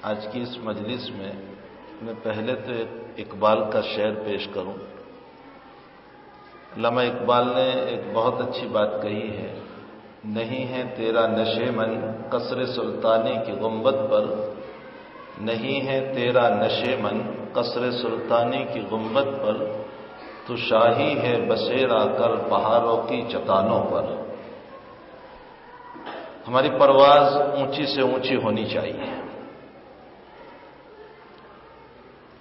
آج کی اس مجلس میں میں پہلے تو اقبال کا شعر پیش کروں۔ علامہ اقبال نے ایک بہت اچھی بات کہی ہے، نہیں ہے تیرا نشے من قصر سلطانی کی گنبد پر، نہیں ہے تیرا نشے من قصر سلطانی کی گنبد پر، تو شاہی ہے بسیرا کر پہاڑوں کی چٹانوں پر۔ ہماری پرواز اونچی سے اونچی ہونی چاہیے،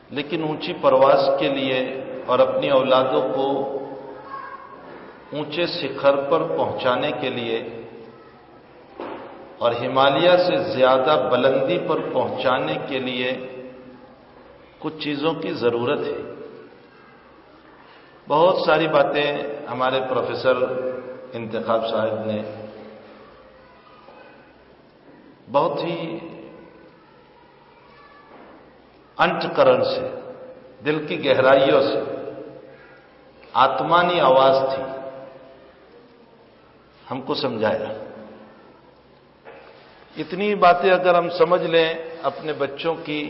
لیکن اونچی پرواز کے لیے اور اپنی اولادوں کو اونچے شخر پر پہنچانے کے لیے اور ہمالیہ سے زیادہ بلندی پر پہنچانے کے لیے کچھ چیزوں کی ضرورت ہے۔ بہت ساری باتیں ہمارے پروفیسر انتخاب صاحب نے بہت ہی انتکرن سے، دل کی گہرائیوں سے، آتمانی آواز تھی، ہم کو سمجھایا۔ اتنی باتیں اگر ہم سمجھ لیں اپنے بچوں کی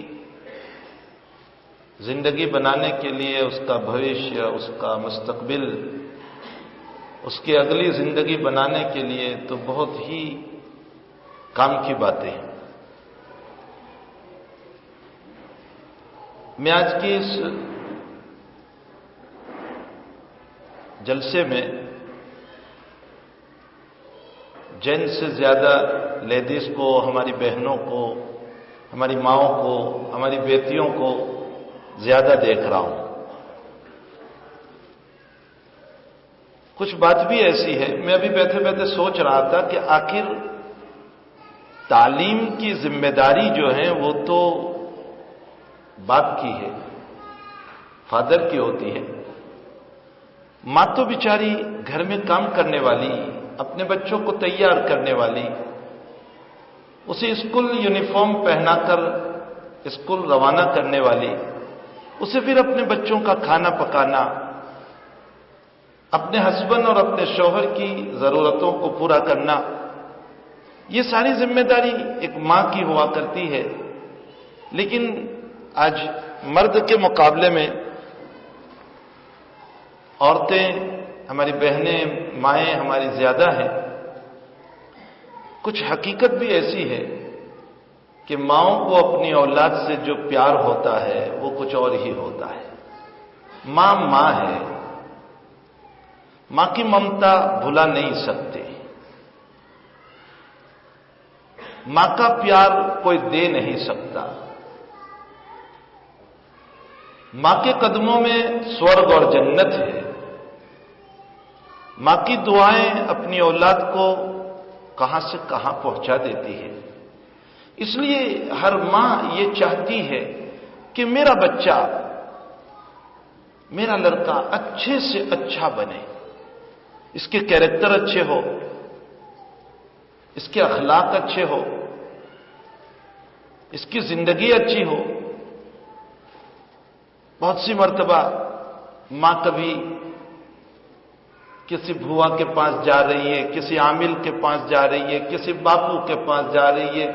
زندگی بنانے کے لیے، اس کا بھوشیہ، اس کا مستقبل، اس کی اگلی زندگی بنانے کے لیے، تو بہت ہی کام کی باتیں ہیں۔ میں آج کی اس جلسے میں جن سے زیادہ لیڈیز کو، ہماری بہنوں کو، ہماری ماؤں کو، ہماری بیٹیوں کو زیادہ دیکھ رہا ہوں۔ کچھ بات بھی ایسی ہے، میں ابھی بیٹھے بیٹھے سوچ رہا تھا کہ آخر تعلیم کی ذمہ داری جو ہے وہ تو باپ کی ہے، فادر کی ہوتی ہے۔ ماں تو بیچاری گھر میں کام کرنے والی، اپنے بچوں کو تیار کرنے والی، اسے اسکول یونیفارم پہنا کر اسکول روانہ کرنے والی، اسے پھر اپنے بچوں کا کھانا پکانا، اپنے ہسبینڈ اور اپنے شوہر کی ضرورتوں کو پورا کرنا، یہ ساری ذمہ داری ایک ماں کی ہوا کرتی ہے۔ لیکن آج مرد کے مقابلے میں عورتیں، ہماری بہنیں، مائیں ہماری زیادہ ہیں۔ کچھ حقیقت بھی ایسی ہے کہ ماؤں کو اپنی اولاد سے جو پیار ہوتا ہے وہ کچھ اور ہی ہوتا ہے۔ ماں ماں ہے، ماں کی ممتا بھلا نہیں سکتے، ماں کا پیار کوئی دے نہیں سکتا۔ ماں کے قدموں میں سورگ اور جنت ہے۔ ماں کی دعائیں اپنی اولاد کو کہاں سے کہاں پہنچا دیتی ہے۔ اس لیے ہر ماں یہ چاہتی ہے کہ میرا بچہ، میرا لڑکا اچھے سے اچھا بنے، اس کے کیریکٹر اچھے ہو، اس کے اخلاق اچھے ہو، اس کی زندگی اچھی ہو۔ بہت سی مرتبہ ماں کبھی کسی بھوا کے پاس جا رہی ہے، کسی عامل کے پاس جا رہی ہے، کسی باپو کے پاس جا رہی ہے،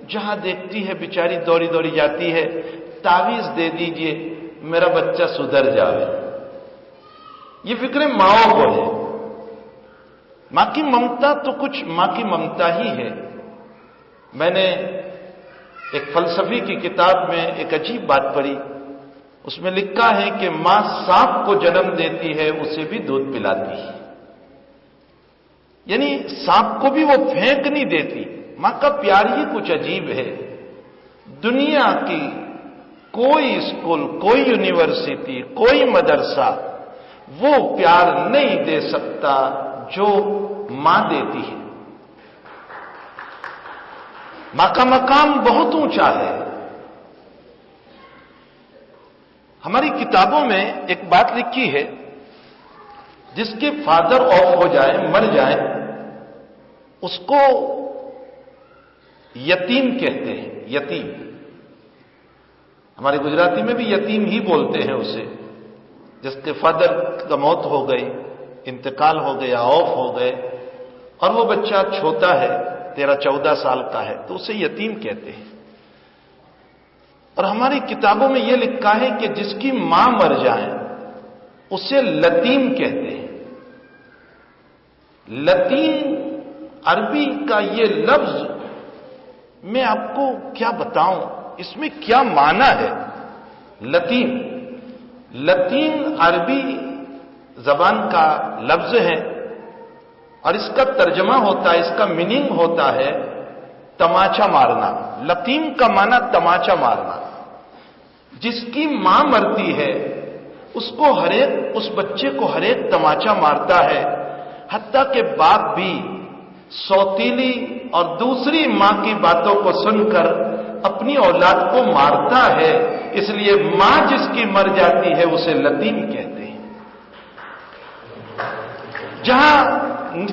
جہاں دیکھتی ہے بیچاری دوڑی دوڑی جاتی ہے، تعویذ دے دیجئے میرا بچہ سدھر جاوے۔ یہ فکر ماؤں کو ہے۔ ماں کی ممتا تو کچھ ماں کی ممتا ہی ہے۔ میں نے ایک فلسفی کی کتاب میں ایک عجیب بات پڑھی، اس میں لکھا ہے کہ ماں سانپ کو جنم دیتی ہے، اسے بھی دودھ پلاتی ہے۔ یعنی سانپ کو بھی وہ پھینک نہیں دیتی۔ ماں کا پیار ہی کچھ عجیب ہے۔ دنیا کی کوئی اسکول، کوئی یونیورسٹی، کوئی مدرسہ وہ پیار نہیں دے سکتا جو ماں دیتی ہے۔ ماں کا مقام بہت اونچا ہے۔ ہماری کتابوں میں ایک بات لکھی ہے، جس کے فادر آف ہو جائے، مر جائے، اس کو یتیم کہتے ہیں۔ یتیم، ہمارے گجراتی میں بھی یتیم ہی بولتے ہیں اسے، جس کے فادر کا موت ہو گئی، انتقال ہو گیا، آف ہو گئے، اور وہ بچہ چھوٹا ہے، 13-14 سال کا ہے، تو اسے یتیم کہتے ہیں۔ اور ہماری کتابوں میں یہ لکھا ہے کہ جس کی ماں مر جائے اسے لتیم کہتے ہیں۔ لتیم عربی کا یہ لفظ میں آپ کو کیا بتاؤں، اس میں کیا معنی ہے لتیم؟ لتیم عربی زبان کا لفظ ہے اور اس کا ترجمہ ہوتا ہے، اس کا میننگ ہوتا ہے تماچا مارنا۔ لتیم کا معنی تماچا مارنا۔ جس کی ماں مرتی ہے اس بچے کو ہر ایک تماچا مارتا ہے، حتیٰ کہ باپ بھی سوتیلی اور دوسری ماں کی باتوں کو سن کر اپنی اولاد کو مارتا ہے۔ اس لیے ماں جس کی مر جاتی ہے اسے لتیم کہتے ہیں۔ جہاں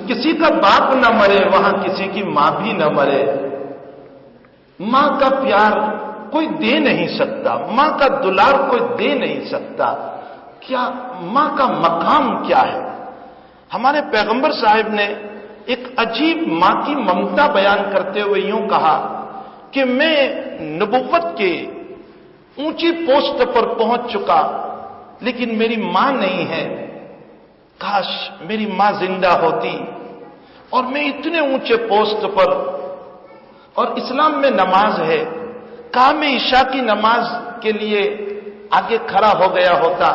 کسی کا باپ نہ مرے وہاں کسی کی ماں بھی نہ مرے۔ ماں کا پیار کوئی دے نہیں سکتا، ماں کا دلار کوئی دے نہیں سکتا۔ کیا ماں کا مقام کیا ہے؟ ہمارے پیغمبر صاحب نے ایک عجیب ماں کی ممتا بیان کرتے ہوئے یوں کہا کہ میں نبوت کے اونچی پوسٹ پر پہنچ چکا لیکن میری ماں نہیں ہے۔ کاش میری ماں زندہ ہوتی اور میں اتنے اونچے پوسٹ پر، اور اسلام میں نماز ہے، کہاں میں عشاء کی نماز کے لیے آگے کھڑا ہو گیا ہوتا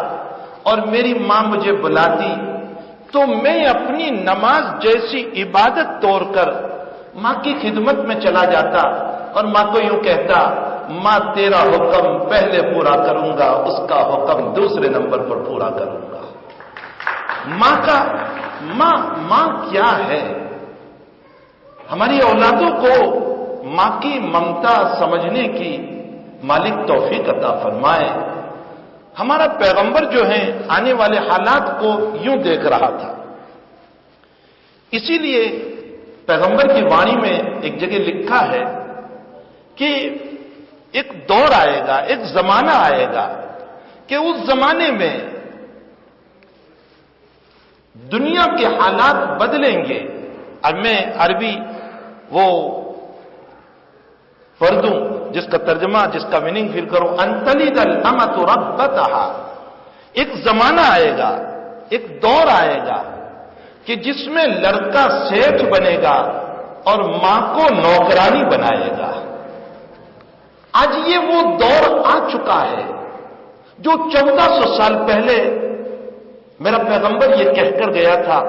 اور میری ماں مجھے بلاتی تو میں اپنی نماز جیسی عبادت توڑ کر ماں کی خدمت میں چلا جاتا اور ماں کو یوں کہتا، ماں تیرا حکم پہلے پورا کروں گا، اس کا حکم دوسرے نمبر پر پورا کروں گا۔ ماں کیا ہے؟ ہماری اولادوں کو ماں کی ممتا سمجھنے کی مالک توفیق عطا فرمائے۔ ہمارا پیغمبر جو ہے آنے والے حالات کو یوں دیکھ رہا تھا، اسی لیے پیغمبر کی وانی میں ایک جگہ لکھا ہے کہ ایک دور آئے گا، ایک زمانہ آئے گا کہ اس زمانے میں دنیا کے حالات بدلیں گے۔ اب میں عربی وہ پڑھ دوں جس کا ترجمہ، جس کا میننگ پھر کروں، انتلد الامۃ ربتہا۔ ایک زمانہ آئے گا، ایک دور آئے گا کہ جس میں لڑکا سیٹھ بنے گا اور ماں کو نوکرانی بنائے گا۔ آج یہ وہ دور آ چکا ہے جو 1400 سال پہلے میرا پیغمبر یہ کہہ کر گیا تھا۔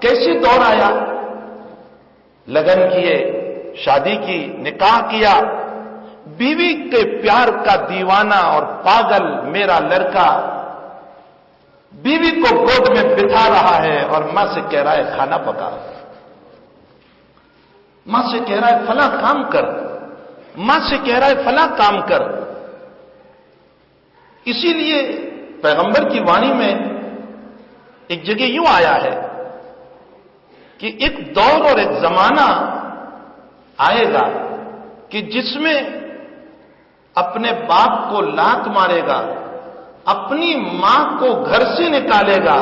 کیسے دور آیا؟ لگن کیے، شادی کی، نکاح کیا، بیوی کے پیار کا دیوانہ اور پاگل میرا لڑکا بیوی کو گود میں بٹھا رہا ہے اور ماں سے کہہ رہا ہے کھانا پکا، ماں سے کہہ رہا ہے فلاں کام کر، ماں سے کہہ رہا ہے فلاں کام کر۔ اسی لیے پیغمبر کی وانی میں ایک جگہ یوں آیا ہے کہ ایک دور اور ایک زمانہ آئے گا کہ جس میں اپنے باپ کو لات مارے گا، اپنی ماں کو گھر سے نکالے گا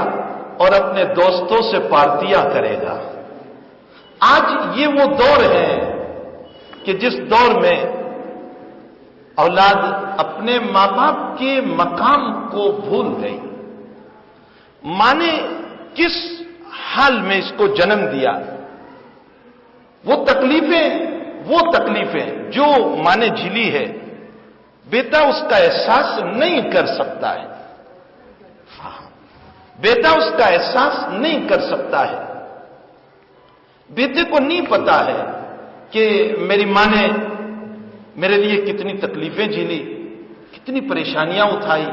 اور اپنے دوستوں سے پارٹیاں کرے گا۔ آج یہ وہ دور ہے کہ جس دور میں اولاد اپنے ماں باپ کے مقام کو بھول گئی۔ ماں نے کس حال میں اس کو جنم دیا، وہ تکلیفیں جو ماں نے جھیلی ہے بیٹا اس کا احساس نہیں کر سکتا ہے۔ بیٹا اس کا احساس نہیں کر سکتا ہے۔ بیٹے کو نہیں پتا ہے کہ میری ماں نے میرے لیے کتنی تکلیفیں جھیلی، کتنی پریشانیاں اٹھائی۔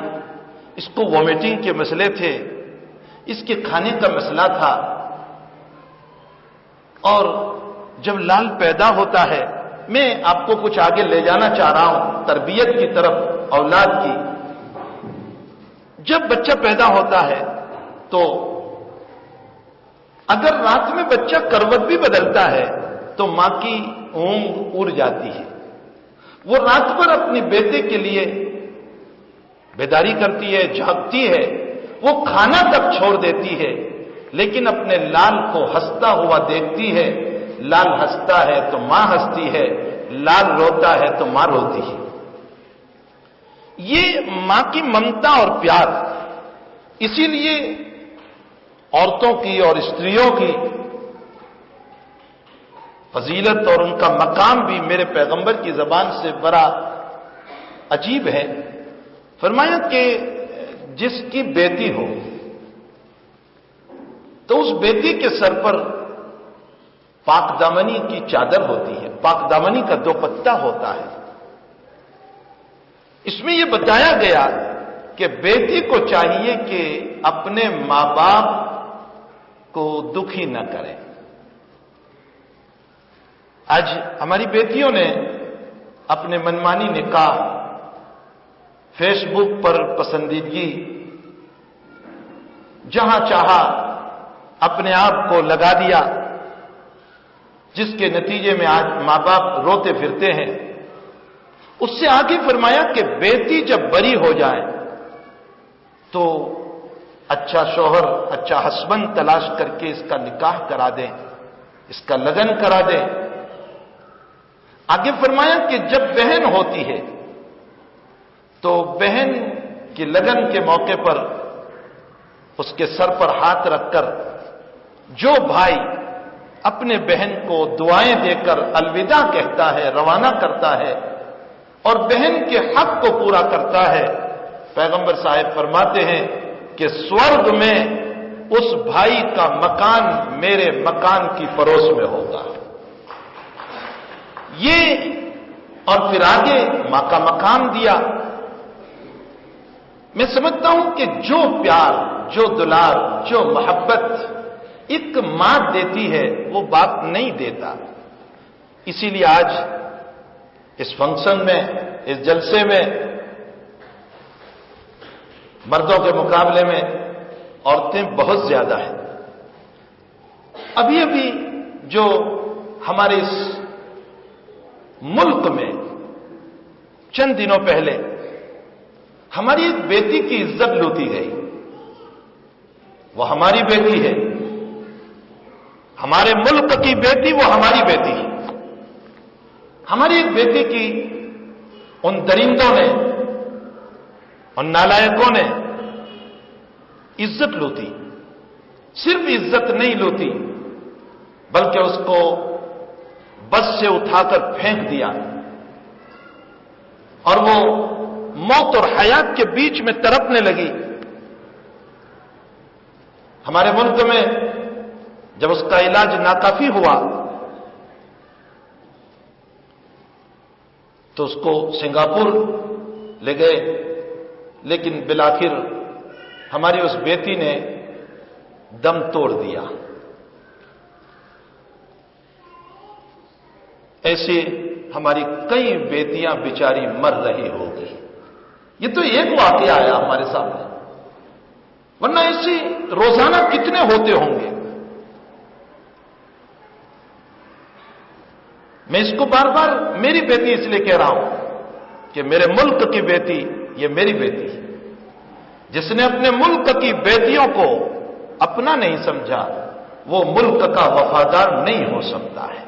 اس کو وومیٹنگ کے مسئلے تھے، اس کے کھانے کا مسئلہ تھا، اور جب لال پیدا ہوتا ہے، میں آپ کو کچھ آگے لے جانا چاہ رہا ہوں تربیت کی طرف اولاد کی۔ جب بچہ پیدا ہوتا ہے تو اگر رات میں بچہ کروٹ بھی بدلتا ہے تو ماں کی اونگ اڑ جاتی ہے۔ وہ رات بھر اپنے بیٹے کے لیے بیداری کرتی ہے، جاگتی ہے، وہ کھانا تک چھوڑ دیتی ہے، لیکن اپنے لال کو ہنستا ہوا دیکھتی ہے۔ لال ہنستا ہے تو ماں ہنستی ہے، لال روتا ہے تو ماں روتی ہے۔ یہ ماں کی ممتا اور پیار، اسی لیے عورتوں کی اور استریوں کی فضیلت اور ان کا مقام بھی میرے پیغمبر کی زبان سے بڑا عجیب ہے۔ فرمایا کہ جس کی بیٹی ہو تو اس بیٹی کے سر پر پاک دامنی کی چادر ہوتی ہے، پاک دامنی کا دوپٹہ ہوتا ہے۔ اس میں یہ بتایا گیا کہ بیٹی کو چاہیے کہ اپنے ماں باپ کو دکھی نہ کرے۔ آج ہماری بیٹیوں نے اپنے منمانی نکاح، فیس بک پر پسندیدگی، جہاں چاہا اپنے آپ کو لگا دیا، جس کے نتیجے میں آج ماں باپ روتے پھرتے ہیں۔ اس سے آگے فرمایا کہ بیٹی جب بڑی ہو جائے تو اچھا شوہر، اچھا ہسبند تلاش کر کے اس کا نکاح کرا دیں، اس کا لگن کرا دیں۔ آگے فرمایا کہ جب بہن ہوتی ہے تو بہن کی لگن کے موقع پر اس کے سر پر ہاتھ رکھ کر جو بھائی اپنے بہن کو دعائیں دے کر الوداع کہتا ہے، روانہ کرتا ہے اور بہن کے حق کو پورا کرتا ہے، پیغمبر صاحب فرماتے ہیں کہ سورگ میں اس بھائی کا مکان میرے مکان کی پڑوس میں ہوگا۔ یہ اور پھر آگے ماں کا مقام دیا۔ میں سمجھتا ہوں کہ جو پیار، جو دلار، جو محبت ایک ماں دیتی ہے وہ باپ نہیں دیتا۔ اسی لیے آج اس فنکشن میں، اس جلسے میں مردوں کے مقابلے میں عورتیں بہت زیادہ ہیں۔ ابھی ابھی جو ہمارے اس ملک میں چند دنوں پہلے ہماری ایک بیٹی کی عزت لوٹی گئی، وہ ہماری بیٹی ہے، ہمارے ملک کی بیٹی، وہ ہماری بیٹی ہے۔ ہماری ایک بیٹی کی ان درندوں نے، ان نالائقوں نے عزت لوٹی۔ صرف عزت نہیں لوٹی بلکہ اس کو بس سے اٹھا کر پھینک دیا اور وہ موت اور حیات کے بیچ میں تڑپنے لگی۔ ہمارے ملک میں جب اس کا علاج ناکافی ہوا تو اس کو سنگاپور لے گئے، لیکن بالآخر ہماری اس بیٹی نے دم توڑ دیا۔ ایسے ہماری کئی بیٹیاں بیچاری مر رہی ہوگی۔ یہ تو ایک واقعہ آیا ہمارے سامنے، ورنہ ایسے روزانہ کتنے ہوتے ہوں گے۔ میں اس کو بار بار میری بیٹی اس لیے کہہ رہا ہوں کہ میرے ملک کی بیٹی یہ میری بیٹی ہے۔ جس نے اپنے ملک کی بیٹیوں کو اپنا نہیں سمجھا وہ ملک کا وفادار نہیں ہو سکتا ہے،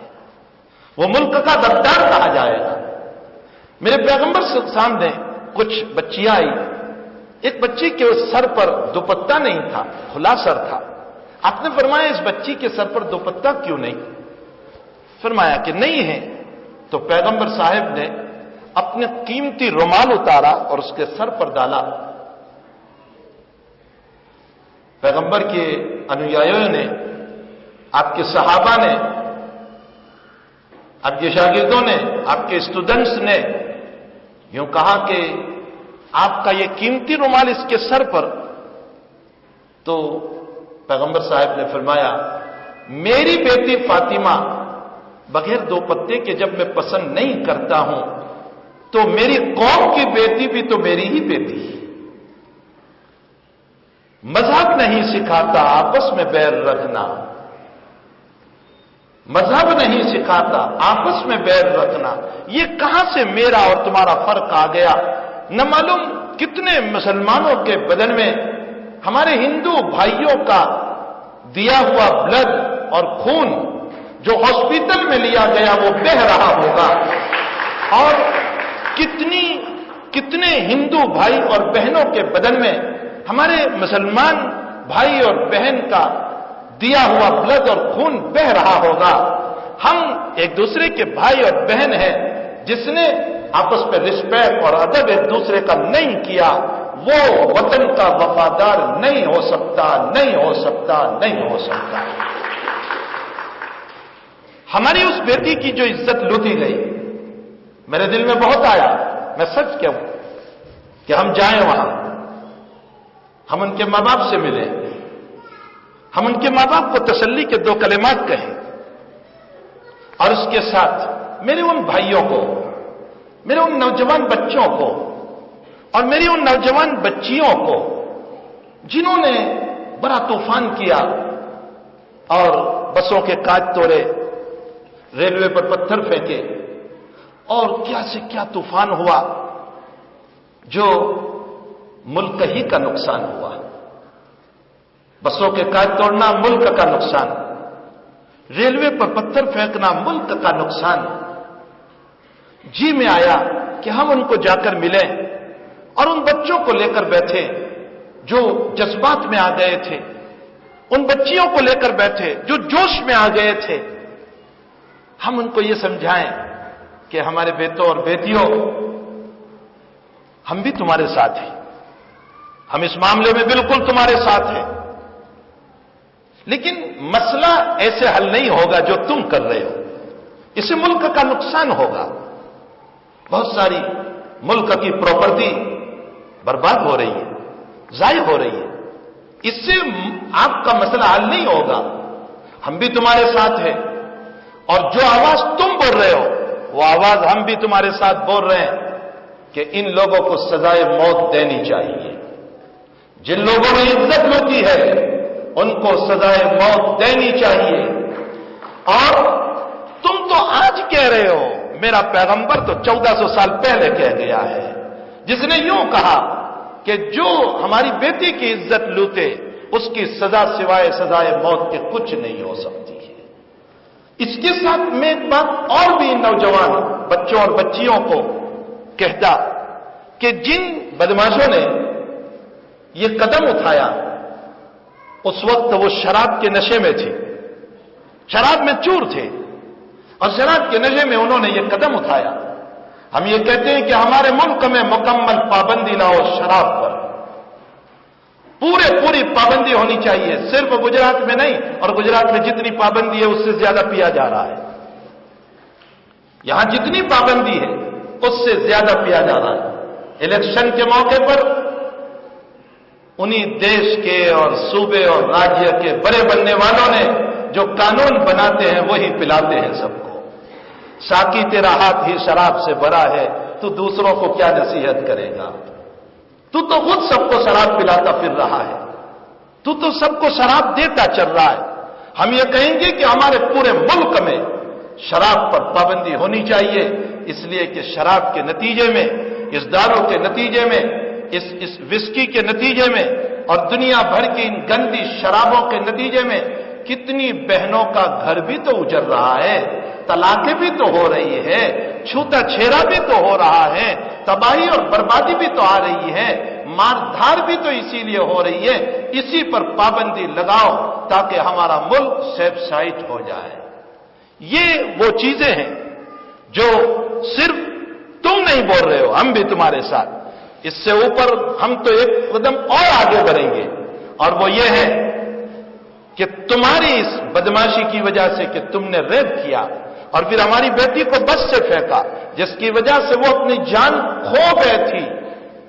وہ ملک کا غدار کہا جائے گا۔ میرے پیغمبر سے سامنے کچھ بچیاں آئی، ایک بچی کے سر پر دوپٹہ نہیں تھا، کھلا سر تھا۔ آپ نے فرمایا اس بچی کے سر پر دوپٹہ کیوں نہیں؟ فرمایا کہ نہیں ہے۔ تو پیغمبر صاحب نے اپنے قیمتی رومال اتارا اور اس کے سر پر ڈالا۔ پیغمبر کے انویایوں نے، آپ کے صحابہ نے، آپ کے شاگردوں نے، آپ کے اسٹوڈنٹس نے یوں کہا کہ آپ کا یہ قیمتی رومال اس کے سر پر۔ تو پیغمبر صاحب نے فرمایا میری بیٹی فاطمہ بغیر دوپٹے کے جب میں پسند نہیں کرتا ہوں تو میری قوم کی بیٹی بھی تو میری ہی بیٹی ہے۔ مذہب نہیں سکھاتا آپس میں بیر رکھنا، مذہب نہیں سکھاتا آپس میں بیر رکھنا۔ یہ کہاں سے میرا اور تمہارا فرق آ گیا؟ نہ معلوم کتنے مسلمانوں کے بدن میں ہمارے ہندو بھائیوں کا دیا ہوا بلڈ اور خون جو ہاسپٹل میں لیا گیا وہ بہہ رہا ہوگا، اور کتنے ہندو بھائی اور بہنوں کے بدن میں ہمارے مسلمان بھائی اور بہن کا دیا ہوا بلڈ اور خون بہ رہا ہوگا. ہم ایک دوسرے کے بھائی اور بہن ہیں. جس نے آپس میں رسپیکٹ اور ادب ایک دوسرے کا نہیں کیا وہ وطن کا وفادار نہیں ہو سکتا، نہیں ہو سکتا، نہیں ہو سکتا. ہماری اس بیٹی کی جو عزت لوٹی گئی میرے دل میں بہت آیا. میں سچ کہوں کہ ہم جائیں وہاں، ہم ان کے ماں باپ سے ملیں، ہم ان کے ماں باپ کو تسلی کے 2 کلمات کہیں، اور اس کے ساتھ میرے ان بھائیوں کو، میرے ان نوجوان بچوں کو اور میری ان نوجوان بچیوں کو جنہوں نے بڑا طوفان کیا اور بسوں کے کانچ توڑے، ریلوے پر پتھر پھینکے اور کیا سے کیا طوفان ہوا جو ملک ہی کا نقصان ہوا. بسوں کے کانچ توڑنا ملک کا نقصان، ریلوے پر پتھر پھینکنا ملک کا نقصان. جی میں آیا کہ ہم ان کو جا کر ملیں اور ان بچوں کو لے کر بیٹھے جو جذبات میں آ گئے تھے، ان بچیوں کو لے کر بیٹھے جو جوش میں آ گئے تھے. ہم ان کو یہ سمجھائیں کہ ہمارے بیٹوں اور بیٹیوں، ہم بھی تمہارے ساتھ ہیں، ہم اس معاملے میں بالکل تمہارے ساتھ ہیں، لیکن مسئلہ ایسے حل نہیں ہوگا جو تم کر رہے ہو. اس سے ملک کا نقصان ہوگا. بہت ساری ملک کی پراپرٹی برباد ہو رہی ہے، ضائع ہو رہی ہے. اس سے آپ کا مسئلہ حل نہیں ہوگا. ہم بھی تمہارے ساتھ ہیں، اور جو آواز تم بول رہے ہو وہ آواز ہم بھی تمہارے ساتھ بول رہے ہیں کہ ان لوگوں کو سزائے موت دینی چاہیے. جن لوگوں نے عزت لوٹی ہے ان کو سزائے موت دینی چاہیے. اور تم تو آج کہہ رہے ہو، میرا پیغمبر تو 1400 سال پہلے کہہ گیا ہے، جس نے یوں کہا کہ جو ہماری بیٹی کی عزت لوٹے اس کی سزا سوائے سزائے موت کے کچھ نہیں ہو سکتی ہے. اس کے ساتھ میں ایک بات اور بھی نوجوان بچوں اور بچیوں کو کہتا کہ جن بدماشوں نے یہ قدم اٹھایا اس وقت وہ شراب کے نشے میں تھے، شراب میں چور تھے، اور شراب کے نشے میں انہوں نے یہ قدم اٹھایا. ہم یہ کہتے ہیں کہ ہمارے ملک میں مکمل پابندی لاؤ شراب پر، پوری پابندی ہونی چاہیے. صرف گجرات میں نہیں، اور گجرات میں جتنی پابندی ہے اس سے زیادہ پیا جا رہا ہے. یہاں جتنی پابندی ہے اس سے زیادہ پیا جا رہا ہے. الیکشن کے موقع پر انہی دیش کے اور صوبے اور راجیہ کے بڑے بننے والوں نے جو قانون بناتے ہیں وہی پلاتے ہیں سب کو. ساقی تیرا ہاتھ ہی شراب سے بھرا ہے، تو دوسروں کو کیا نصیحت کرے گا؟ تو خود سب کو شراب پلاتا پھر رہا ہے، تو سب کو شراب دیتا چل رہا ہے. ہم یہ کہیں گے کہ ہمارے پورے ملک میں شراب پر پابندی ہونی چاہیے، اس لیے کہ شراب کے نتیجے میں، اس دارو کے نتیجے میں، اس وسکی کے نتیجے میں اور دنیا بھر کی ان گندی شرابوں کے نتیجے میں کتنی بہنوں کا گھر بھی تو اجڑ رہا ہے، طلاقیں بھی تو ہو رہی ہے، چھوتا چھیرا بھی تو ہو رہا ہے، تباہی اور بربادی بھی تو آ رہی ہے، مار دھار بھی تو اسی لیے ہو رہی ہے. اسی پر پابندی لگاؤ تاکہ ہمارا ملک سیف سائٹ ہو جائے. یہ وہ چیزیں ہیں جو صرف تم نہیں بول رہے ہو، ہم بھی تمہارے ساتھ. اس سے اوپر ہم تو ایک قدم اور آگے بڑھیں گے، اور وہ یہ ہے کہ تمہاری اس بدماشی کی وجہ سے کہ تم نے ریپ کیا اور پھر ہماری بیٹی کو بس سے پھینکا، جس کی وجہ سے وہ اپنی جان کھو گئی تھی،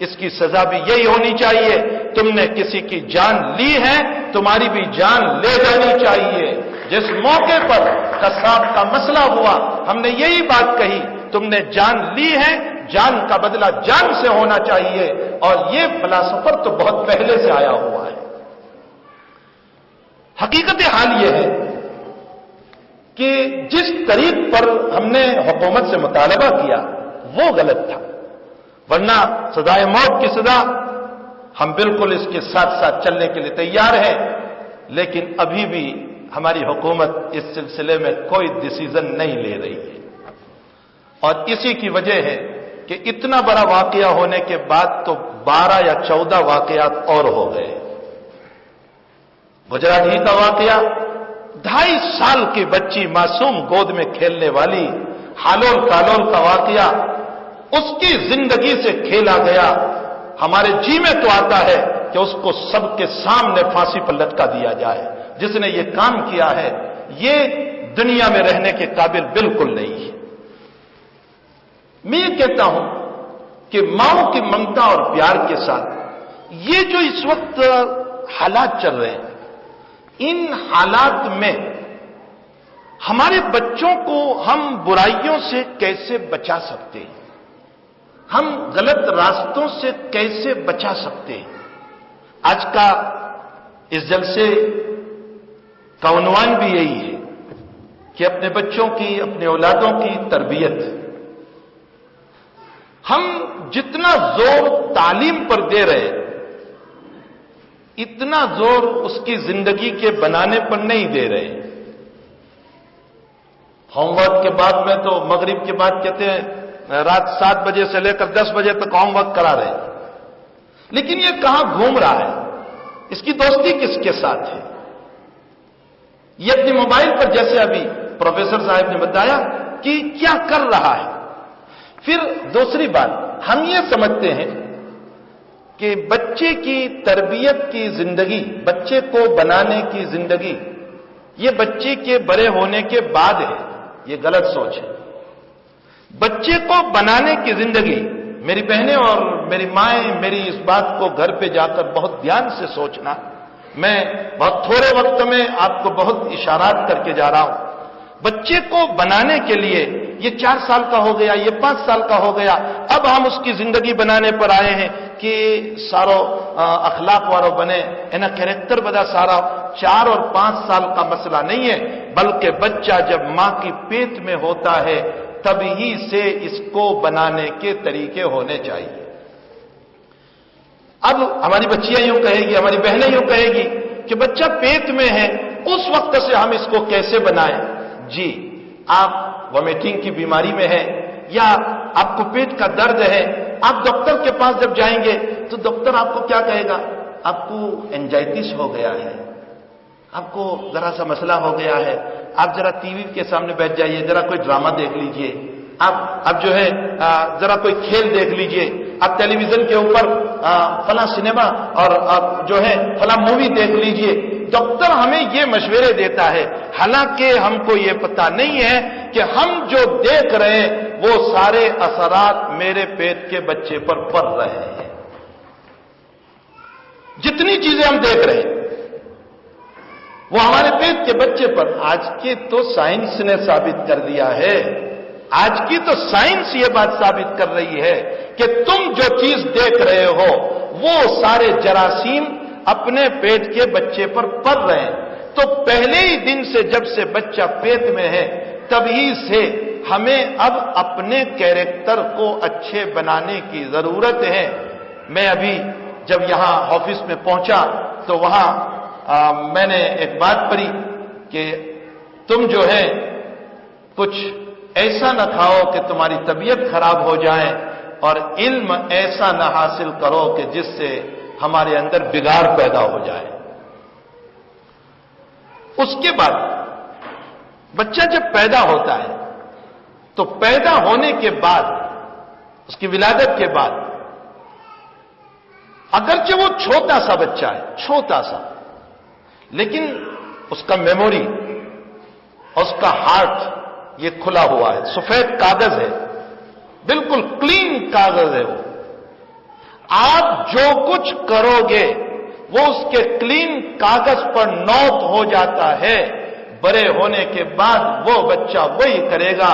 اس کی سزا بھی یہی ہونی چاہیے. تم نے کسی کی جان لی ہے، تمہاری بھی جان لے جانی چاہیے. جس موقع پر قصاب کا مسئلہ ہوا ہم نے یہی بات کہی، تم نے جان لی ہے، جان کا بدلہ جان سے ہونا چاہیے. اور یہ فلسفہ تو بہت پہلے سے آیا ہوا ہے. حقیقت حال یہ ہے کہ جس طریق پر ہم نے حکومت سے مطالبہ کیا وہ غلط تھا، ورنہ سزائے موت کی سزا ہم بالکل اس کے ساتھ ساتھ چلنے کے لیے تیار ہیں. لیکن ابھی بھی ہماری حکومت اس سلسلے میں کوئی ڈیسیزن نہیں لے رہی ہے، اور اسی کی وجہ ہے کہ اتنا بڑا واقعہ ہونے کے بعد تو 12 یا 14 واقعات اور ہو گئے. گجرات ہی کا واقعہ، 2.5 سال کی بچی معصوم گود میں کھیلنے والی، ہالول کالول کا واقعہ، اس کی زندگی سے کھیلا گیا. ہمارے جی میں تو آتا ہے کہ اس کو سب کے سامنے پھانسی پر لٹکا دیا جائے. جس نے یہ کام کیا ہے یہ دنیا میں رہنے کے قابل بالکل نہیں ہے. میں یہ کہتا ہوں کہ ماؤں کی ممتا اور پیار کے ساتھ یہ جو اس وقت حالات چل رہے ہیں، ان حالات میں ہمارے بچوں کو ہم برائیوں سے کیسے بچا سکتے ہیں، ہم غلط راستوں سے کیسے بچا سکتے ہیں. آج کا اس جلسے کا عنوان بھی یہی ہے کہ اپنے بچوں کی، اپنے اولادوں کی تربیت. ہم جتنا زور تعلیم پر دے رہے ہیں اتنا زور اس کی زندگی کے بنانے پر نہیں دے رہے. ہوم ورک کے بعد میں تو مغرب کے بعد کہتے ہیں رات 7 بجے سے لے کر 10 بجے تک ہوم ورک کرا رہے ہیں. لیکن یہ کہاں گھوم رہا ہے؟ اس کی دوستی کس کے ساتھ ہے؟ یہ اپنے موبائل پر، جیسے ابھی پروفیسر صاحب نے بتایا کہ کیا کر رہا ہے. پھر دوسری بات، ہم یہ سمجھتے ہیں کہ بچے کی تربیت کی زندگی، بچے کو بنانے کی زندگی یہ بچے کے بڑے ہونے کے بعد ہے. یہ غلط سوچ ہے. بچے کو بنانے کی زندگی، میری بہنیں اور میری مائیں میری اس بات کو گھر پہ جا کر بہت دھیان سے سوچنا. میں بہت تھوڑے وقت میں آپ کو بہت اشارات کر کے جا رہا ہوں. بچے کو بنانے کے لیے یہ 4 سال کا ہو گیا، یہ 5 سال کا ہو گیا، اب ہم اس کی زندگی بنانے پر آئے ہیں کہ سارو اخلاق وارو بنے، انہیں کریکٹر بدا سارا. 4 اور 5 سال کا مسئلہ نہیں ہے، بلکہ بچہ جب ماں کی پیٹ میں ہوتا ہے تبھی سے اس کو بنانے کے طریقے ہونے چاہیے. اب ہماری بچیاں یوں کہے گی، ہماری بہنیں یوں کہے گی کہ بچہ پیٹ میں ہے، اس وقت سے ہم اس کو کیسے بنائیں؟ جی، آپ ومیٹنگ کی بیماری میں ہے یا آپ کو پیٹ کا درد ہے، آپ ڈاکٹر کے پاس جب جائیں گے تو ڈاکٹر آپ کو کیا کہے گا؟ آپ کو اینجائٹس ہو گیا ہے، آپ کو ذرا سا مسئلہ ہو گیا ہے، آپ ذرا ٹی وی کے سامنے بیٹھ جائیے، ذرا کوئی ڈرامہ دیکھ لیجئے، آپ جو ہے ذرا کوئی کھیل دیکھ لیجئے، آپ ٹیلی ویژن کے اوپر فلاں سنیما اور جو ہے فلاں مووی دیکھ لیجئے. ڈاکٹر ہمیں یہ مشورے دیتا ہے، حالانکہ ہم کو یہ پتہ نہیں ہے کہ ہم جو دیکھ رہے ہیں وہ سارے اثرات میرے پیٹ کے بچے پر پڑ رہے ہیں. جتنی چیزیں ہم دیکھ رہے ہیں وہ ہمارے پیٹ کے بچے پر. آج کی تو سائنس نے ثابت کر دیا ہے، آج کی تو سائنس یہ بات ثابت کر رہی ہے کہ تم جو چیز دیکھ رہے ہو وہ سارے جراثیم اپنے پیٹ کے بچے پر پڑ رہے ہیں. تو پہلے ہی دن سے جب سے بچہ پیٹ میں ہے تبھی سے ہمیں اب اپنے کیریکٹر کو اچھے بنانے کی ضرورت ہے. میں ابھی جب یہاں آفس میں پہنچا تو وہاں میں نے ایک بات پڑھی کہ تم جو ہے کچھ ایسا نہ کھاؤ کہ تمہاری طبیعت خراب ہو جائے، اور علم ایسا نہ حاصل کرو کہ جس سے ہمارے اندر بگاڑ پیدا ہو جائے. اس کے بعد بچہ جب پیدا ہوتا ہے تو پیدا ہونے کے بعد، اس کی ولادت کے بعد، اگرچہ وہ چھوٹا سا بچہ ہے، چھوٹا سا، لیکن اس کا میموری، اس کا ہارٹ یہ کھلا ہوا ہے، سفید کاغذ ہے، بالکل کلین کاغذ ہے. وہ آپ جو کچھ کرو گے وہ اس کے کلین کاغذ پر نوٹ ہو جاتا ہے. بڑے ہونے کے بعد وہ بچہ وہی کرے گا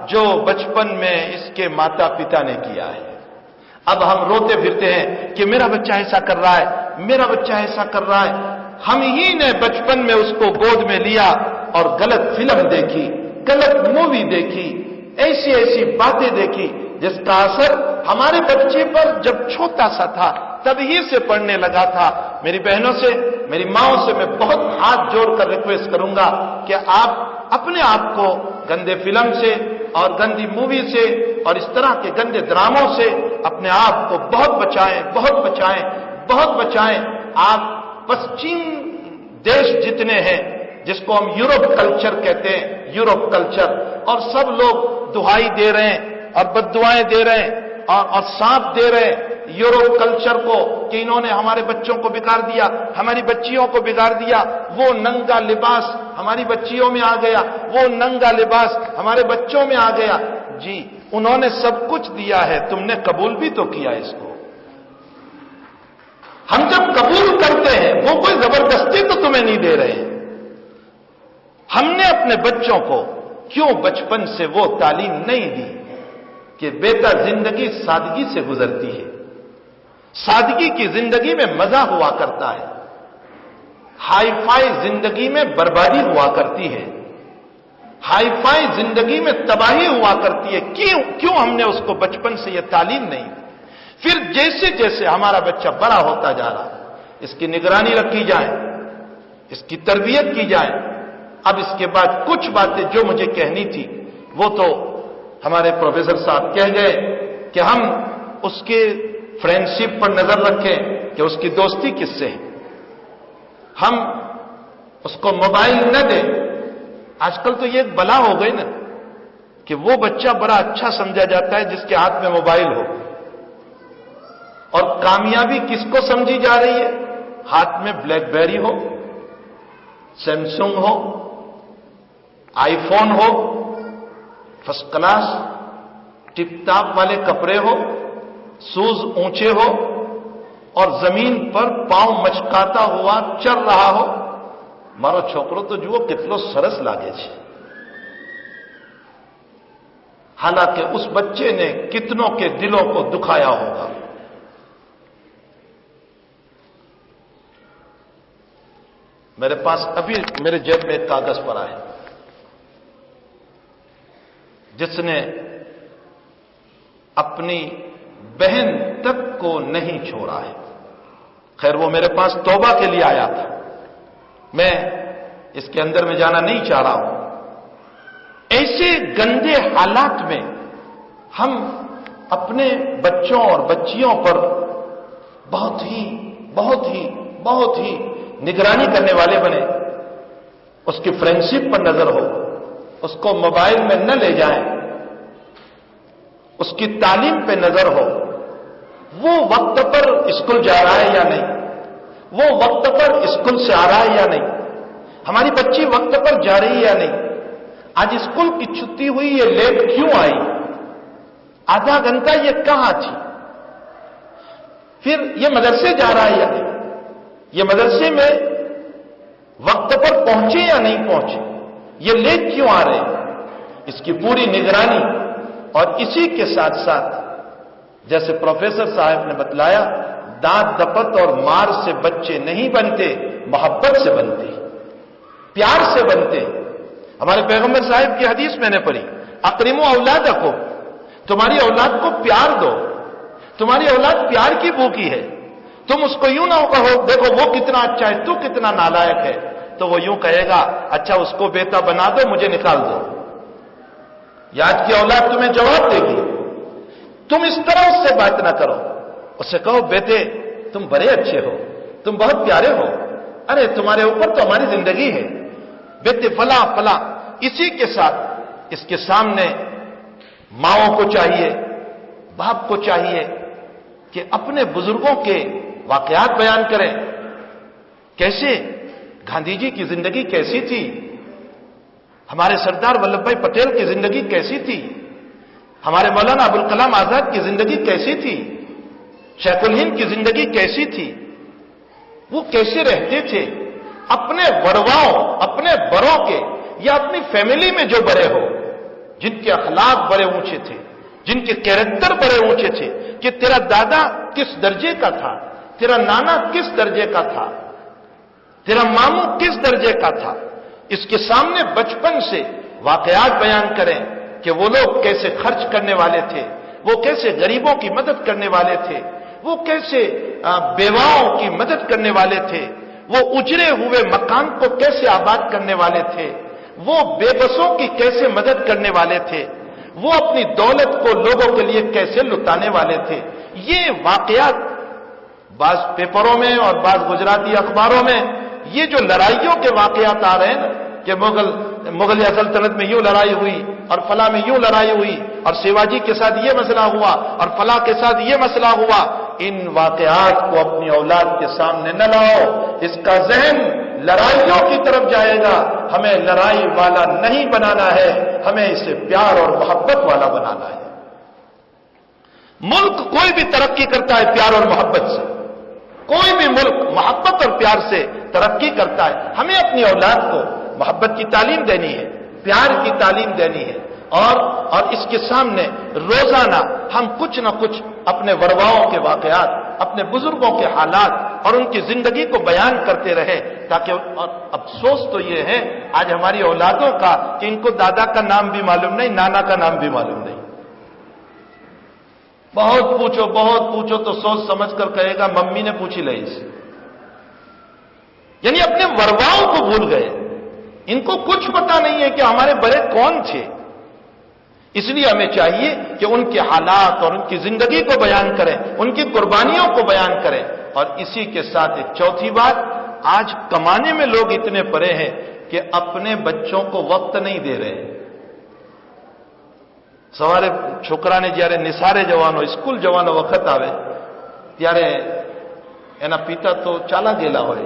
جو بچپن میں اس کے ماتا پتا نے کیا ہے. اب ہم روتے پھرتے ہیں کہ میرا بچہ ایسا کر رہا ہے، میرا بچہ ایسا کر رہا ہے. ہم ہی نے بچپن میں اس کو گود میں لیا اور غلط فلم دیکھی، غلط مووی دیکھی، ایسی ایسی باتیں دیکھی جس کا اثر ہمارے بچے پر جب چھوٹا سا تھا تبھی سے پڑنے لگا تھا. میری بہنوں سے، میری ماؤں سے میں بہت ہاتھ جوڑ کر ریکویسٹ کروں گا کہ آپ اپنے آپ کو گندے فلم سے، اور گندی مووی سے اور اس طرح کے گندے ڈراموں سے اپنے آپ کو بہت بچائیں، بہت بچائیں، بہت بچائیں۔ آپ پশ্چم دیش جتنے ہیں جس کو ہم یورپ کلچر کہتے ہیں، یورپ کلچر، اور سب لوگ دہائی دے رہے ہیں اور بددعائیں دے رہے ہیں اور سانپ دے رہے ہیں یورپ کلچر کو کہ انہوں نے ہمارے بچوں کو بگاڑ دیا، ہماری بچیوں کو بگاڑ دیا، وہ ننگا لباس ہماری بچیوں میں آ گیا، وہ ننگا لباس ہمارے بچوں میں آ گیا۔ جی انہوں نے سب کچھ دیا ہے، تم نے قبول بھی تو کیا اس کو۔ ہم جب قبول کرتے ہیں وہ کوئی زبردستی تو تمہیں نہیں دے رہے ہیں۔ ہم نے اپنے بچوں کو کیوں بچپن سے وہ تعلیم نہیں دی کہ بیٹا زندگی سادگی سے گزرتی ہے، سادگی کی زندگی میں مزہ ہوا کرتا ہے، ہائی فائی زندگی میں بربادی ہوا کرتی ہے، ہائی فائی زندگی میں تباہی ہوا کرتی ہے۔ کیوں ہم نے اس کو بچپن سے یہ تعلیم نہیں دی؟ پھر جیسے جیسے ہمارا بچہ بڑا ہوتا جا رہا اس کی نگرانی رکھی جائے، اس کی تربیت کی جائے۔ اب اس کے بعد کچھ باتیں جو مجھے کہنی تھی وہ تو ہمارے پروفیسر صاحب کہہ گئے کہ ہم اس کے فرینڈشپ پر نظر رکھیں کہ اس کی دوستی کس سے ہے، ہم اس کو موبائل نہ دیں۔ آج کل تو یہ ایک بلا ہو گئی نا کہ وہ بچہ بڑا اچھا سمجھا جاتا ہے جس کے ہاتھ میں موبائل ہو، اور کامیابی کس کو سمجھی جا رہی ہے؟ ہاتھ میں بلیک بیری ہو، سیمسنگ ہو، آئی فون ہو، فرسٹ کلاس ٹپ ٹاپ والے کپڑے ہو، شوز اونچے ہو، اور زمین پر پاؤں مچکاتا ہوا چل رہا ہو۔ مارو چھوکرو تو جુઓ કેટલો સરસ લાગે છે۔ حالانکہ اس بچے نے کتنوں کے دلوں کو دکھایا ہوگا۔ میرے پاس ابھی میرے جیب میں ایک کاغذ پڑا ہے جس نے اپنی بہن تک کو نہیں چھوڑا ہے۔ خیر وہ میرے پاس توبہ کے لیے آیا تھا، میں اس کے اندر میں جانا نہیں چاہ رہا ہوں۔ ایسے گندے حالات میں ہم اپنے بچوں اور بچیوں پر بہت ہی نگرانی کرنے والے بنے۔ اس کی فرینڈشپ پر نظر ہو، اس کو موبائل میں نہ لے جائیں، اس کی تعلیم پہ نظر ہو، وہ وقت پر اسکول جا رہا ہے یا نہیں، وہ وقت پر اسکول سے آ رہا ہے یا نہیں، ہماری بچی وقت پر جا رہی ہے یا نہیں، آج اسکول کی چھٹی ہوئی یہ لیٹ کیوں آئی، آدھا گھنٹہ یہ کہاں تھی، پھر یہ مدرسے جا رہا ہے یا نہیں، یہ مدرسے میں وقت پر پہنچے یا نہیں پہنچے، یہ لیٹ کیوں آ رہے ہیں، اس کی پوری نگرانی۔ اور اسی کے ساتھ ساتھ جیسے پروفیسر صاحب نے بتلایا، دانت دپت اور مار سے بچے نہیں بنتے، محبت سے بنتے، پیار سے بنتے۔ ہمارے پیغمبر صاحب کی حدیث میں نے پڑھی، اکرموا اولادکم، تمہاری اولاد کو پیار دو، تمہاری اولاد پیار کی بھوکی ہے۔ تم اس کو یوں نہ کہو دیکھو وہ کتنا اچھا ہے، تو کتنا نالائق ہے، تو وہ یوں کہے گا اچھا اس کو بیٹا بنا دو، مجھے نکال دو۔ آج کی اولاد تمہیں جواب دے گی۔ تم اس طرح اس سے بات نہ کرو، اس سے کہو بیٹے تم بڑے اچھے ہو، تم بہت پیارے ہو، ارے تمہارے اوپر تو ہماری زندگی ہے، بیٹے فلاں فلاں۔ اسی کے ساتھ اس کے سامنے ماؤں کو چاہیے، باپ کو چاہیے کہ اپنے بزرگوں کے واقعات بیان کریں، کیسے گاندھی جی کی زندگی کیسی تھی، ہمارے سردار ولبھ بھائی پٹیل کی زندگی کیسی تھی، ہمارے مولانا ابوالکلام آزاد کی زندگی کیسی تھی، شیخ الہند کی زندگی کیسی تھی، وہ کیسے رہتے تھے، اپنے بڑواؤں اپنے بڑوں کے یا اپنی فیملی میں جو بڑے ہو، جن کے اخلاق بڑے اونچے تھے، جن کے کیریکٹر بڑے اونچے تھے، کہ تیرا دادا کس درجے کا تھا، تیرا نانا کس درجے کا تھا، تیرا ماموں کس درجے کا تھا، اس کے سامنے بچپن سے واقعات بیان کریں کہ وہ لوگ کیسے خرچ کرنے والے تھے، وہ کیسے غریبوں کی مدد کرنے والے تھے، وہ کیسے بیواؤں کی مدد کرنے والے تھے، وہ اجڑے ہوئے مکان کو کیسے آباد کرنے والے تھے، وہ بے بسوں کی کیسے مدد کرنے والے تھے، وہ اپنی دولت کو لوگوں کے لیے کیسے لٹانے والے تھے. یہ واقعات بعض پیپروں میں اور بعض گجراتی اخباروں میں یہ جو لڑائیوں کے واقعات آ رہے ہیں نا کہ مغلیہ سلطنت میں یوں لڑائی ہوئی اور فلاں میں یوں لڑائی ہوئی اور شیواجی کے ساتھ یہ مسئلہ ہوا اور فلاں کے ساتھ یہ مسئلہ ہوا، ان واقعات کو اپنی اولاد کے سامنے نہ لاؤ. اس کا ذہن لڑائیوں کی طرف جائے گا. ہمیں لڑائی والا نہیں بنانا ہے، ہمیں اسے پیار اور محبت والا بنانا ہے. ملک کوئی بھی ترقی کرتا ہے پیار اور محبت سے. کوئی بھی ملک محبت اور پیار سے ترقی کرتا ہے. ہمیں اپنی اولاد کو محبت کی تعلیم دینی ہے، پیار کی تعلیم دینی ہے، اور اس کے سامنے روزانہ ہم کچھ نہ کچھ اپنے ورواؤں کے واقعات، اپنے بزرگوں کے حالات اور ان کی زندگی کو بیان کرتے رہے تاکہ. اور افسوس تو یہ ہے آج ہماری اولادوں کا کہ ان کو دادا کا نام بھی معلوم نہیں، نانا کا نام بھی معلوم نہیں. بہت پوچھو تو سوچ سمجھ کر کہے گا ممی نے پوچھی لئی سے. یعنی اپنے ورواؤں کو بھول گئے. ان کو کچھ پتا نہیں ہے کہ ہمارے بڑے کون تھے. اس لیے ہمیں چاہیے کہ ان کے حالات اور ان کی زندگی کو بیان کریں، ان کی قربانیوں کو بیان کریں. اور اسی کے ساتھ ایک چوتھی بات، آج کمانے میں لوگ اتنے پڑے ہیں کہ اپنے بچوں کو وقت نہیں دے رہے. સવારે છોકરાને જ્યારે નિસારે જવાનો, સ્કૂલ જવાનો વખત આવે ત્યારે એના પિતા તો ચાલા ગયેલા હોય,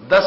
10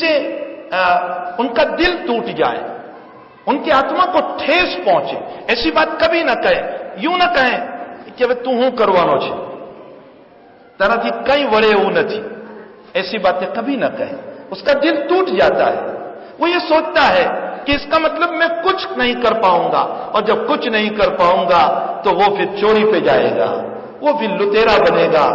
سے ان کا دل ٹوٹ جائے، ان کی آتما کو ٹھیس پہنچے. ایسی بات کبھی نہ کہیں. یوں نہ کہیں کہ تو ہوں کروانا છે તારાથી કઈ વળે એવું નથી. ایسی باتیں کبھی نہ کہیں. اس کا دل ٹوٹ جاتا ہے. وہ یہ سوچتا ہے کہ اس کا مطلب میں کچھ نہیں کر پاؤں گا، اور جب کچھ نہیں کر پاؤں گا تو وہ پھر چوری پہ جائے گا، وہ پھر لٹیرا بنے گا.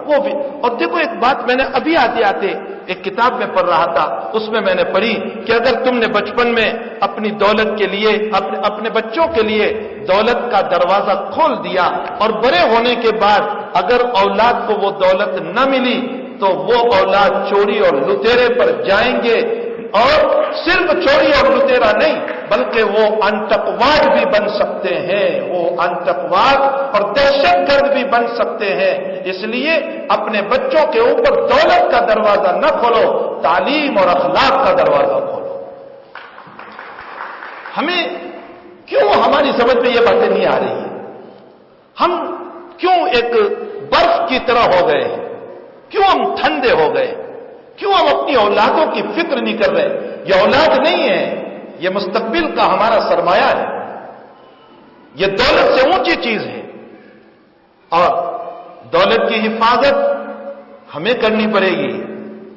وہ بھی. اور دیکھو ایک بات میں نے ابھی آتے آتے ایک کتاب میں پڑھ رہا تھا، اس میں میں نے پڑھی کہ اگر تم نے بچپن میں اپنی دولت کے لیے اپنے بچوں کے لیے دولت کا دروازہ کھول دیا، اور بڑے ہونے کے بعد اگر اولاد کو وہ دولت نہ ملی تو وہ اولاد چوری اور لٹیرے پر جائیں گے. اور صرف چوری اور لٹیرا نہیں بلکہ وہ انتقواد بھی بن سکتے ہیں، وہ انتقواد اور دہشت گرد بھی بن سکتے ہیں. اس لیے اپنے بچوں کے اوپر دولت کا دروازہ نہ کھولو، تعلیم اور اخلاق کا دروازہ کھولو. ہمیں کیوں ہماری سمجھ میں یہ باتیں نہیں آ رہی ہیں؟ ہم کیوں ایک برف کی طرح ہو گئے ہیں؟ کیوں ہم ٹھنڈے ہو گئے؟ کیوں ہم اپنی اولادوں کی فکر نہیں کر رہے؟ یہ اولاد نہیں ہے، یہ مستقبل کا ہمارا سرمایہ ہے. یہ دولت سے اونچی چیز ہے، اور دولت کی حفاظت ہمیں کرنی پڑے گی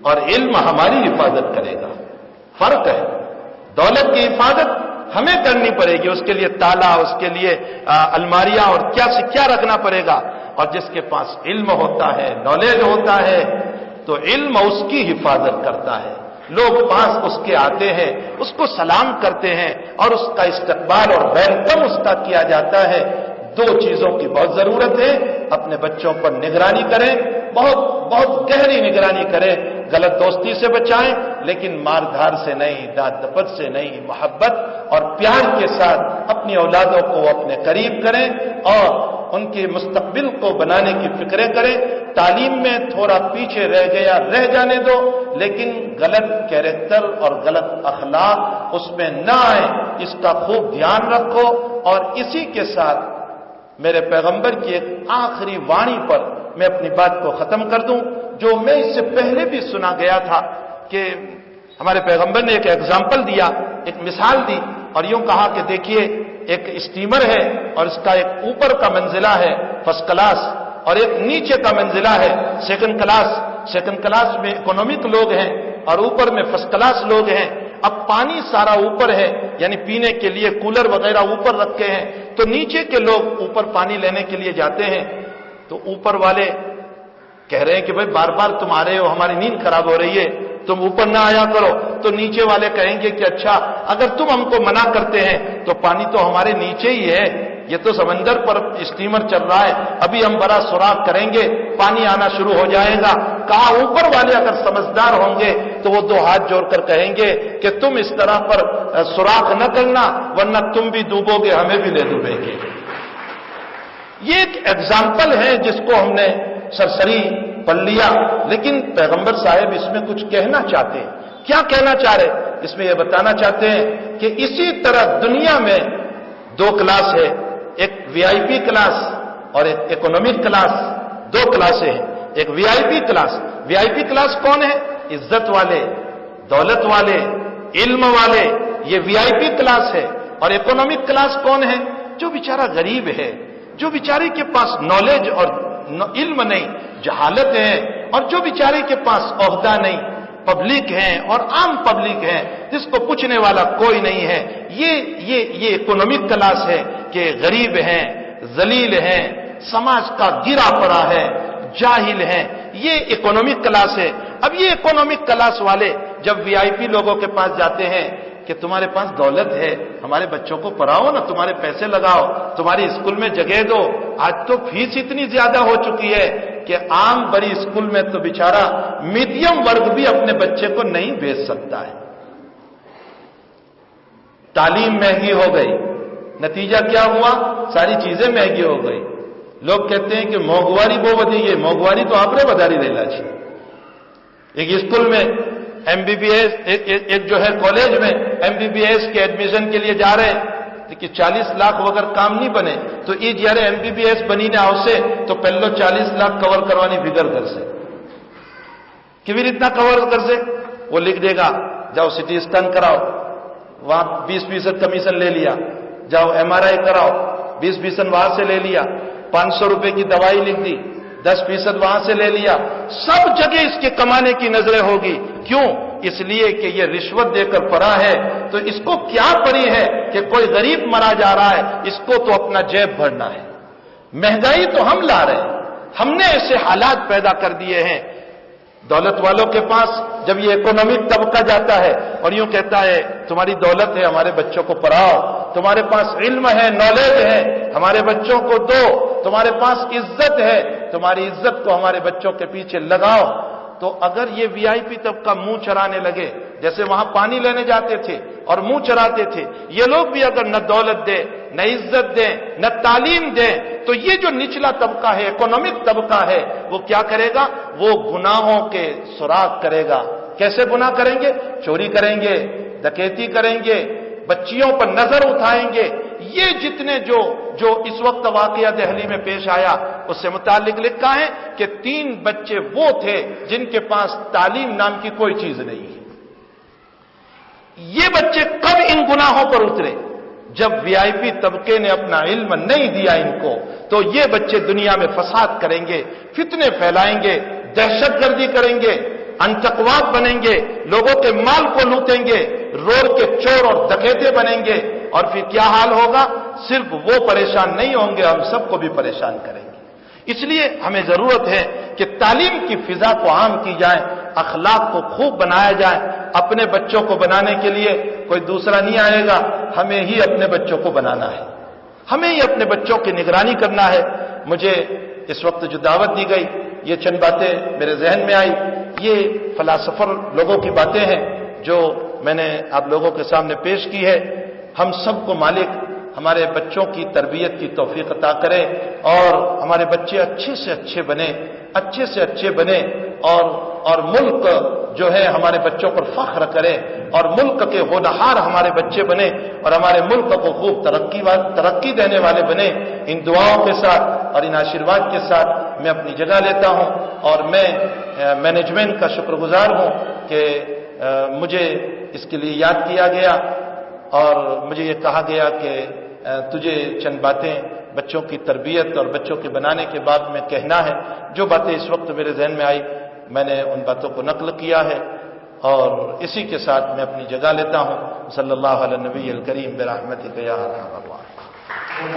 اور علم ہماری حفاظت کرے گا. فرق ہے. دولت کی حفاظت ہمیں کرنی پڑے گی، اس کے لیے تالا، اس کے لیے الماریاں اور کیا سے کیا رکھنا پڑے گا. اور جس کے پاس علم ہوتا ہے، نالج ہوتا ہے، تو علم اس کی حفاظت کرتا ہے. لوگ پاس اس کے آتے ہیں، اس کو سلام کرتے ہیں اور اس کا استقبال اور ویلکم اس کا کیا جاتا ہے. دو چیزوں کی بہت ضرورت ہے. اپنے بچوں پر نگرانی کریں، بہت بہت گہری نگرانی کریں. غلط دوستی سے بچائیں، لیکن مار دھار سے نہیں، داد دپت سے نہیں، محبت اور پیار کے ساتھ اپنی اولادوں کو اپنے قریب کریں اور ان کے مستقبل کو بنانے کی فکریں کریں. تعلیم میں تھوڑا پیچھے رہ گیا رہ جانے دو، لیکن غلط کیریکٹر اور غلط اخلاق اس میں نہ آئے، اس کا خوب دھیان رکھو. اور اسی کے ساتھ میرے پیغمبر کی ایک آخری وانی پر میں اپنی بات کو ختم کر دوں، جو میں اس سے پہلے بھی سنا گیا تھا کہ ہمارے پیغمبر نے ایک ایگزامپل دیا، ایک مثال دی، اور یوں کہا کہ دیکھیے ایک اسٹیمر ہے اور اس کا ایک اوپر کا منزلہ ہے فرسٹ کلاس، اور ایک نیچے کا منزلہ ہے سیکنڈ کلاس. سیکنڈ کلاس میں اکنامک لوگ ہیں اور اوپر میں فرسٹ کلاس لوگ ہیں. اب پانی سارا اوپر ہے، یعنی پینے کے لیے کولر وغیرہ اوپر رکھے ہیں، تو نیچے کے لوگ اوپر پانی لینے کے لیے جاتے ہیں. تو اوپر والے کہہ رہے ہیں کہ بھائی بار بار تم آ رہے ہو، ہماری نیند خراب ہو رہی ہے، تم اوپر نہ آیا کرو. تو نیچے والے کہیں گے کہ اچھا اگر تم ہم کو منع کرتے ہیں تو پانی تو ہمارے نیچے ہی ہے، یہ تو سمندر پر اسٹیمر چل رہا ہے، ابھی ہم بڑا سوراخ کریں گے پانی آنا شروع ہو جائے گا. کہا اوپر والے اگر سمجھدار ہوں گے تو وہ دو ہاتھ جوڑ کر کہیں گے کہ تم اس طرح پر سوراخ نہ کرنا ورنہ تم بھی ڈوبو گے، ہمیں بھی لے ڈوبیں گے. یہ ایک ایگزامپل ہے جس کو ہم نے سرسری پڑھ لیا، لیکن پیغمبر صاحب اس میں کچھ کہنا چاہتے ہیں. کیا کہنا چاہ رہے؟ اس میں یہ بتانا چاہتے ہیں کہ اسی طرح دنیا میں دو کلاس ہے، ایک وی آئی پی کلاس اور ایک اکنامک کلاس. دو کلاسیں ہیں. ایک وی آئی پی کلاس. وی آئی پی کلاس کون ہے؟ عزت والے، دولت والے، علم والے، یہ وی آئی پی کلاس ہے. اور اکنامک کلاس کون ہے؟ جو بیچارہ غریب ہے، جو بیچارے کے پاس نالج اور علم نہیں، جہالت ہے، اور جو بیچارے کے پاس عہدہ نہیں، پبلک ہیں اور عام پبلک ہیں جس کو پوچھنے والا کوئی نہیں ہے. یہ اکنامک کلاس ہے کہ غریب ہیں، ذلیل ہیں، سماج کا گرا پڑا ہے، جاہل ہیں. یہ اکنامک کلاس ہے. اب یہ اکنامک کلاس والے جب وی آئی پی لوگوں کے پاس جاتے ہیں کہ تمہارے پاس دولت ہے، ہمارے بچوں کو پڑھاؤ نا، تمہارے پیسے لگاؤ، تمہاری اسکول میں جگہ دو. آج تو فیس اتنی زیادہ ہو چکی ہے کہ عام بڑی اسکول میں تو بیچارہ میڈیم ورگ بھی اپنے بچے کو نہیں بھیج سکتا ہے. تعلیم مہنگی ہو گئی. نتیجہ کیا ہوا؟ ساری چیزیں مہنگی ہو گئی. لوگ کہتے ہیں کہ موگواری بہت بدی ہے. موگواری تو آپ نے بداری دینا چاہیے. ایک اسکول میں ایم بی بی ایس، ایک جو ہے کالج میں ایم بی بی ایس کے ایڈمیشن کے لیے جا رہے ہیں کہ 40 لاکھ وغیر کام نہیں بنے تو یہ جارے ایم بی بی ایس بنی نے آؤ سے تو پہلو 40 لاکھ کور کروانی فگر کر سے کہ پھر اتنا کور کر سے وہ لکھ دے گا جاؤ سٹی اسکین کراؤ، وہاں 20% کمیشن لے لیا، جاؤ MRI کراؤ 20% وہاں سے لے لیا، 500 روپے کی دوائی لکھ دی 10% وہاں سے لے لیا، سب جگہ اس کے کمانے کی نظریں ہوگی۔ کیوں؟ اس لیے کہ یہ رشوت دے کر پڑا ہے، تو اس کو کیا پڑی ہے کہ کوئی غریب مرا جا رہا ہے، اس کو تو اپنا جیب بھرنا ہے۔ مہنگائی تو ہم لا رہے ہیں، ہم نے ایسے حالات پیدا کر دیے ہیں۔ دولت والوں کے پاس جب یہ اکنامک طبقہ جاتا ہے اور یوں کہتا ہے تمہاری دولت ہے ہمارے بچوں کو پڑھاؤ، تمہارے پاس علم ہے، نالج ہے، ہمارے بچوں کو دو، تمہارے پاس عزت ہے، تمہاری عزت کو ہمارے بچوں کے پیچھے لگاؤ، تو اگر یہ VIP طبقہ منہ چرانے لگے، جیسے وہاں پانی لینے جاتے تھے اور منہ چراتے تھے، یہ لوگ بھی اگر نہ دولت دیں، نہ عزت دیں، نہ تعلیم دیں، تو یہ جو نچلا طبقہ ہے، اکنامک طبقہ ہے، وہ کیا کرے گا؟ وہ گناہوں کے سراغ کرے گا۔ کیسے گناہ کریں گے؟ چوری کریں گے، ڈکیتی کریں گے، بچیوں پر نظر اٹھائیں گے۔ یہ جتنے جو اس وقت واقعہ دہلی میں پیش آیا، اس سے متعلق لکھا ہے کہ 3 بچے وہ تھے جن کے پاس تعلیم نام کی کوئی چیز نہیں ہے۔ یہ بچے کب ان گناہوں پر اترے؟ جب VIP طبقے نے اپنا علم نہیں دیا ان کو، تو یہ بچے دنیا میں فساد کریں گے، فتنے پھیلائیں گے، دہشت گردی کریں گے، انتقوات بنیں گے، لوگوں کے مال کو لوٹیں گے، روڈ کے چور اور ڈکیتے بنیں گے، اور پھر کیا حال ہوگا؟ صرف وہ پریشان نہیں ہوں گے، ہم سب کو بھی پریشان کریں گے۔ اس لیے ہمیں ضرورت ہے کہ تعلیم کی فضا کو عام کی جائے، اخلاق کو خوب بنایا جائے۔ اپنے بچوں کو بنانے کے لیے کوئی دوسرا نہیں آئے گا، ہمیں ہی اپنے بچوں کو بنانا ہے، ہمیں ہی اپنے بچوں کی نگرانی کرنا ہے۔ مجھے اس وقت جو دعوت دی گئی، یہ چند باتیں میرے ذہن میں آئی، یہ فلاسفر لوگوں کی باتیں ہیں جو میں نے آپ لوگوں کے سامنے پیش کی ہے۔ ہم سب کو مالک ہمارے بچوں کی تربیت کی توفیق عطا کرے، اور ہمارے بچے اچھے سے اچھے بنے، اچھے سے اچھے بنے، اور ملک جو ہے ہمارے بچوں پر فخر کرے، اور ملک کے ہونہار ہمارے بچے بنے، اور ہمارے ملک کو خوب ترقی دینے والے بنے۔ ان دعاؤں کے ساتھ اور ان آشیرواد کے ساتھ میں اپنی جگہ لیتا ہوں، اور میں مینجمنٹ کا شکر گزار ہوں کہ مجھے اس کے لیے یاد کیا گیا، اور مجھے یہ کہا گیا کہ تجھے چند باتیں بچوں کی تربیت اور بچوں کے بنانے کے بعد میں کہنا ہے۔ جو باتیں اس وقت میرے ذہن میں آئی میں نے ان باتوں کو نقل کیا ہے، اور اسی کے ساتھ میں اپنی جگہ لیتا ہوں۔ صلی اللہ علیہ نبی الکریم برحمتک یا ارحم الراحمین۔